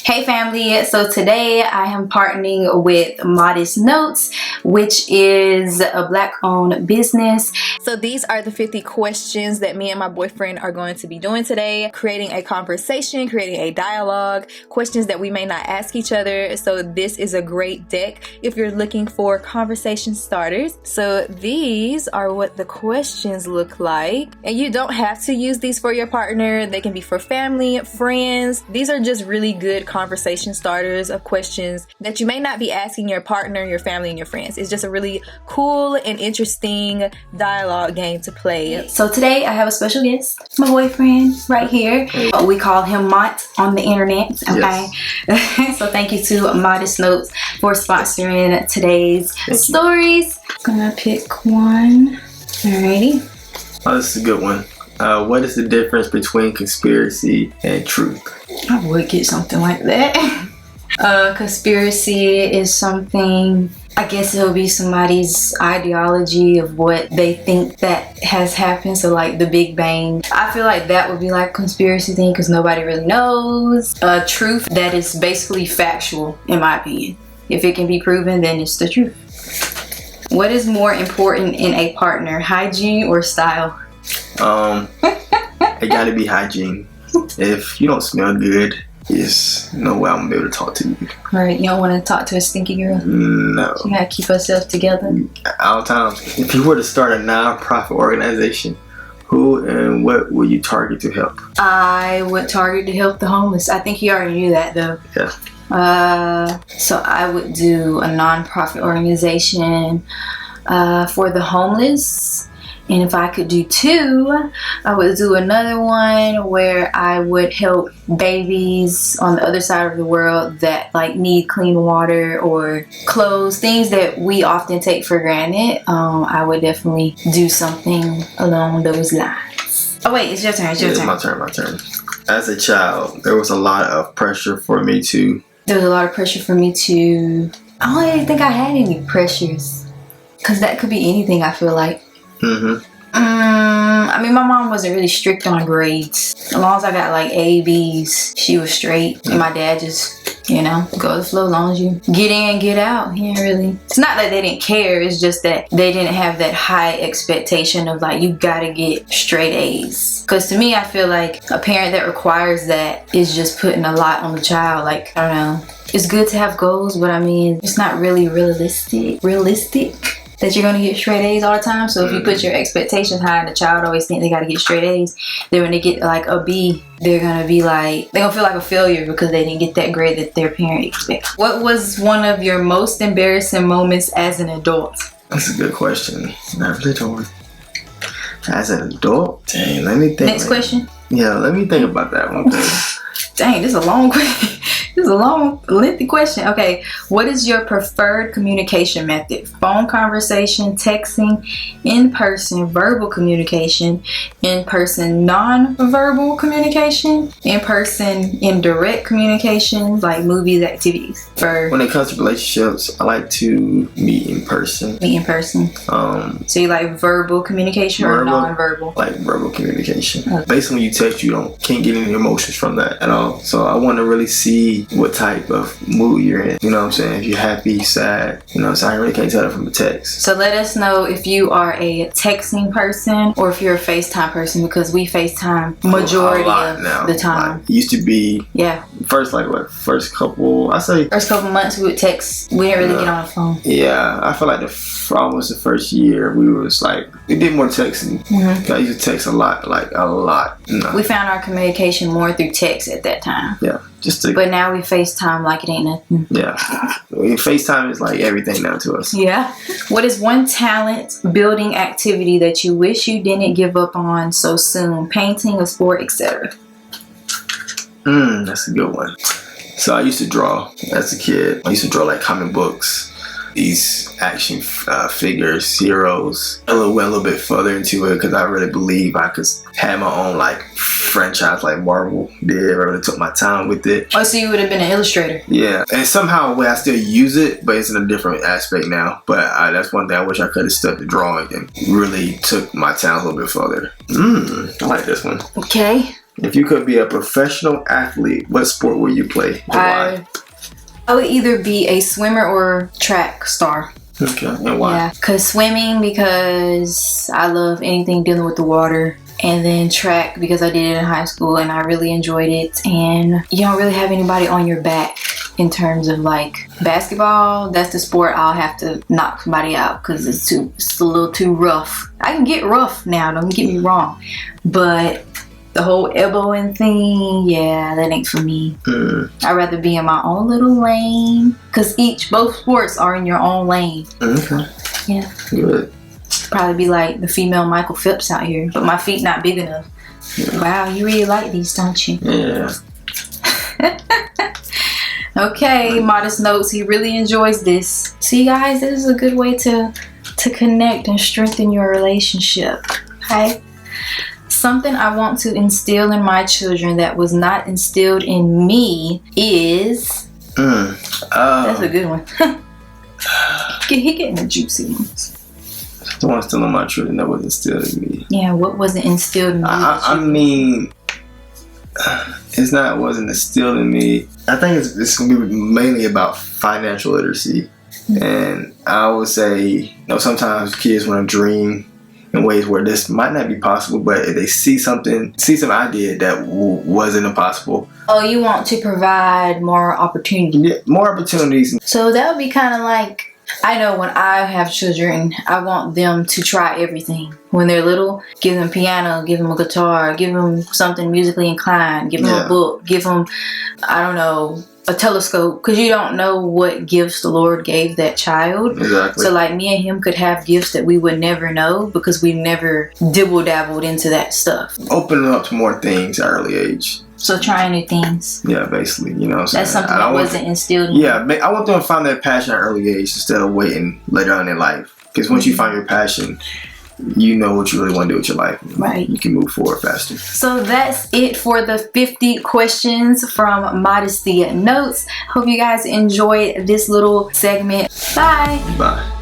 Hey family, so today I am partnering with Modest Notes, which is a Black-owned business. So these are the 50 questions that me and my boyfriend are going to be doing today, creating a conversation, creating a dialogue, questions that we may not ask each other. So this is a great deck if you're looking for conversation starters. So these are what the questions look like, and you don't have to use these for your partner. They can be for family, friends. These are just really good conversation starters of questions that you may not be asking your partner, your family, and your friends. It's just a really cool and interesting dialogue game to play. So today I have a special guest, my boyfriend right here. We call him Mont on the internet, okay? Yes. So thank you to Modest Notes for sponsoring today's stories. I'm gonna pick one. Alrighty. Oh, this is a good one. What is the difference between conspiracy and truth? I would get something like that. Conspiracy is something, I guess it'll be somebody's ideology of what they think that has happened. So like the Big Bang. I feel like that would be like a conspiracy thing because nobody really knows. Truth, that is basically factual in my opinion. If it can be proven, then it's the truth. What is more important in a partner, hygiene or style? It gotta be hygiene. If you don't smell good, there's no way I'm gonna be able to talk to you. Right, you don't want to talk to a stinky girl? No. You gotta keep ourselves together. All times. If you were to start a non-profit organization, who and what would you target to help? I would target to help the homeless. I think you already knew that though. Yeah. So I would do a non-profit organization for the homeless. And if I could do two, I would do another one where I would help babies on the other side of the world that like need clean water or clothes, things that we often take for granted. I would definitely do something along those lines. Oh wait, it's your turn. It's your turn. My turn. As a child, there was a lot of pressure for me to. There was a lot of pressure for me to. I don't really think I had any pressures, cause that could be anything. I feel like. I mean, my mom wasn't really strict on grades. As long as I got like A, B's, she was straight. And my dad just, you know, go with the flow. As long as you get in, get out. He didn't really. It's not that they didn't care. It's just that they didn't have that high expectation of like, you gotta get straight A's. Because to me, I feel like a parent that requires that is just putting a lot on the child. Like, I don't know. It's good to have goals, but I mean, it's not really realistic that you're gonna get straight A's all the time. So if you put your expectations high and the child always think they gotta get straight A's, then when they get like a B, they're gonna be like, they're gonna feel like a failure because they didn't get that grade that their parent expects. What was one of your most embarrassing moments as an adult? That's a good question. Not really told. As an adult? Dang, let me think. Next question? Yeah, let me think about that one. Dang, this is a long question. This is a long, lengthy question. Okay, what is your preferred communication method? Phone conversation, texting, in-person verbal communication, in-person non-verbal communication, in-person indirect communication, like movies, activities. When it comes to relationships, I like to meet in person. Meet in person. So you like verbal communication or non-verbal? Like verbal communication. Okay. Basically, when you text, you can't get any emotions from that at all. So I want to really see what type of mood you're in. You know what I'm saying? If you're happy, sad, you know what I'm saying? I really can't tell that from a text. So let us know if you are a texting person or if you're a FaceTime person, because we FaceTime majority of the time. Like, it used to be first couple months we would text. We didn't really get on the phone. Yeah, I feel like almost the first year we did more texting. I used to text a lot. You know? We found our communication more through text at that time. Yeah. But now we FaceTime like it ain't nothing. Yeah. FaceTime is like everything now to us. Yeah. What is one talent building activity that you wish you didn't give up on so soon? Painting, a sport, etc. That's a good one. So I used to draw as a kid. I used to draw like comic books, these action figures, heroes. I went a little bit further into it because I really believe I could have my own like franchise like Marvel did. I really took my time with it. Oh, so you would have been an illustrator? Yeah, and somehow I still use it, but it's in a different aspect now. But that's one thing I wish I could have stuck to drawing and really took my talent a little bit further. I like this one. Okay. If you could be a professional athlete, what sport would you play? And why? I would either be a swimmer or track star. Okay, and why? Yeah, because I love anything dealing with the water. And then track because I did it in high school and I really enjoyed it. And you don't really have anybody on your back in terms of like basketball. That's the sport I'll have to knock somebody out because it's a little too rough. I can get rough now, don't get me wrong. But the whole elbowing thing, yeah, that ain't for me. I'd rather be in my own little lane because both sports are in your own lane. Okay. Yeah. Good. Probably be like the female Michael Phelps out here, but my feet not big enough. Yeah. Wow, you really like these, don't you? Yeah. Okay, Modest Notes. He really enjoys this. See, guys, this is a good way to connect and strengthen your relationship. Okay. Something I want to instill in my children that was not instilled in me is. That's a good one. He getting the juicy ones. The one still in my children that wasn't instilled in me. Yeah, what wasn't instilled in me? I mean, wasn't instilled in me. I think it's going to be mainly about financial literacy. And I would say, sometimes kids want to dream in ways where this might not be possible, but if they see some idea that wasn't impossible. Oh, you want to provide more opportunities. Yeah, more opportunities. So that would be kind of like, I know when I have children, I want them to try everything. When they're little, give them piano, give them a guitar, give them something musically inclined, give them a book, give them, I don't know, a telescope, because you don't know what gifts the Lord gave that child. Exactly. So like me and him could have gifts that we would never know because we never dibble-dabbled into that stuff. Open them up to more things at an early age. So trying new things. Yeah, basically, That's something that wasn't instilled in I want them to find that passion at an early age instead of waiting later on in their life. Because once you find your passion, you know what you really want to do with your life. Right. You can move forward faster. So that's it for the 50 questions from Modesty Notes. Hope you guys enjoyed this little segment. Bye. Bye.